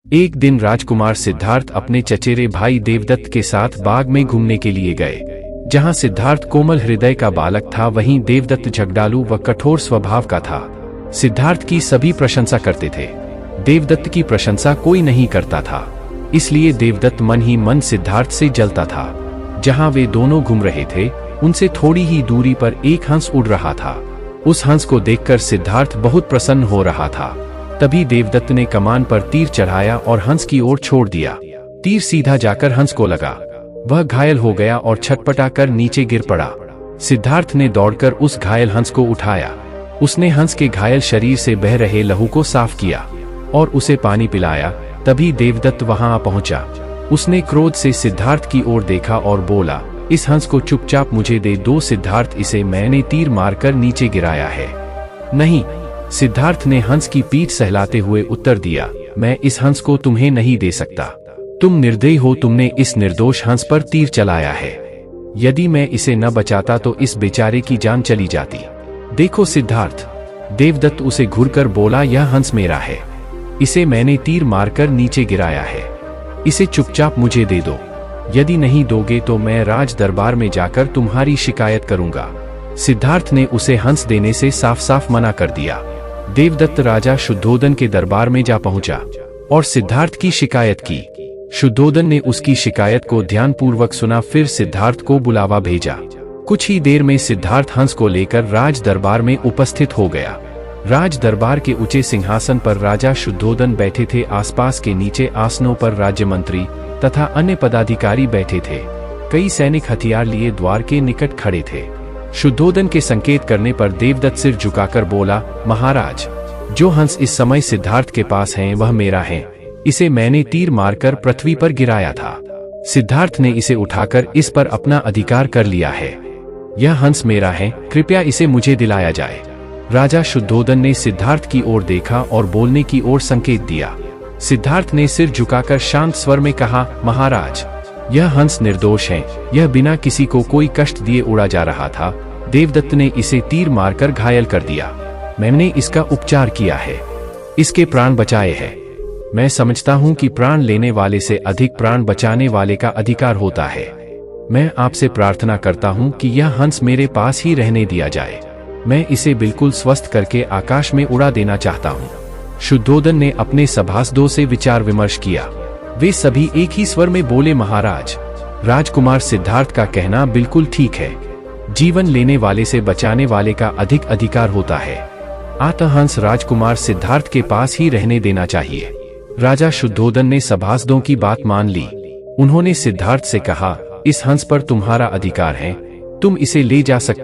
एक दिन राजकुमार सिद्धार्थ अपने चचेरे भाई देवदत्त के साथ बाग में घूमने के लिए गए। जहां सिद्धार्थ कोमल हृदय का बालक था, वहीं देवदत्त झगड़ालू व कठोर स्वभाव का था। सिद्धार्थ की सभी प्रशंसा करते थे, देवदत्त की प्रशंसा कोई नहीं करता था। इसलिए देवदत्त मन ही मन सिद्धार्थ से जलता था। जहां वे दोनों घूम रहे थे, उनसे थोड़ी ही दूरी पर एक हंस उड़ रहा था। उस हंस को देखकर सिद्धार्थ बहुत प्रसन्न हो रहा था। तभी देवदत्त ने कमान पर तीर चढ़ाया और हंस की ओर छोड़ दिया। तीर सीधा जाकर हंस को लगा। वह घायल हो गया और छटपटाकर नीचे गिर पड़ा। सिद्धार्थ ने दौड़कर उस घायल हंस को उठाया। उसने हंस के घायल शरीर से बह रहे लहू को साफ किया और उसे पानी पिलाया। तभी देवदत्त वहां आ पहुंचा। उसने क्रोध से सिद्धार्थ की ओर देखा और बोला, इस हंस को चुपचाप मुझे दे दो सिद्धार्थ, इसे मैंने तीर मारकर नीचे गिराया है। नहीं, सिद्धार्थ ने हंस की पीठ सहलाते हुए उत्तर दिया, मैं इस हंस को तुम्हें नहीं दे सकता। तुम निर्दयी हो, तुमने इस निर्दोष हंस पर तीर चलाया है। यदि मैं इसे न बचाता तो इस बेचारे की जान चली जाती। देखो सिद्धार्थ, देवदत्त उसे घूरकर बोला, यह हंस मेरा है। इसे मैंने तीर मारकर नीचे गिराया है। इसे चुपचाप मुझे दे दो। यदि नहीं दोगे तो मैं राज दरबार में जाकर तुम्हारी शिकायत करूंगा। सिद्धार्थ ने उसे हंस देने से साफ साफ मना कर दिया। देवदत्त राजा शुद्धोदन के दरबार में जा पहुंचा और सिद्धार्थ की शिकायत की। शुद्धोदन ने उसकी शिकायत को ध्यानपूर्वक सुना, फिर सिद्धार्थ को बुलावा भेजा। कुछ ही देर में सिद्धार्थ हंस को लेकर राज दरबार में उपस्थित हो गया। राज दरबार के ऊंचे सिंहासन पर राजा शुद्धोदन बैठे थे। आसपास के नीचे आसनों पर राज्य मंत्री तथा अन्य पदाधिकारी बैठे थे। कई सैनिक हथियार लिए द्वार के निकट खड़े थे। शुद्धोदन के संकेत करने पर देवदत्त सिर झुकाकर बोला, महाराज, जो हंस इस समय सिद्धार्थ के पास है वह मेरा है। इसे मैंने तीर मारकर पृथ्वी पर गिराया था। सिद्धार्थ ने इसे उठाकर इस पर अपना अधिकार कर लिया है। यह हंस मेरा है, कृपया इसे मुझे दिलाया जाए। राजा शुद्धोदन ने सिद्धार्थ की ओर देखा और बोलने की ओर संकेत दिया। सिद्धार्थ ने सिर झुकाकर शांत स्वर में कहा, महाराज, यह हंस निर्दोष है। यह बिना किसी को कोई कष्ट दिए उड़ा जा रहा था। देवदत्त ने इसे तीर मारकर घायल कर दिया। मैंने इसका उपचार किया है, इसके प्राण बचाए हैं। मैं समझता हूं कि प्राण लेने वाले से अधिक प्राण बचाने वाले का अधिकार होता है। मैं आपसे प्रार्थना करता हूं कि यह हंस मेरे पास ही रहने दिया जाए। मैं इसे बिल्कुल स्वस्थ करके आकाश में उड़ा देना चाहता हूं। शुद्धोदन ने अपने सभासदों से विचार विमर्श किया। वे सभी एक ही स्वर में बोले, महाराज, राजकुमार सिद्धार्थ का कहना बिल्कुल ठीक है। जीवन लेने वाले से बचाने वाले का अधिक अधिकार होता है। अतः हंस राजकुमार सिद्धार्थ के पास ही रहने देना चाहिए। राजा शुद्धोदन ने सभासदों की बात मान ली। उन्होंने सिद्धार्थ से कहा, इस हंस पर तुम्हारा अधिकार है, तुम इसे ले जा सकते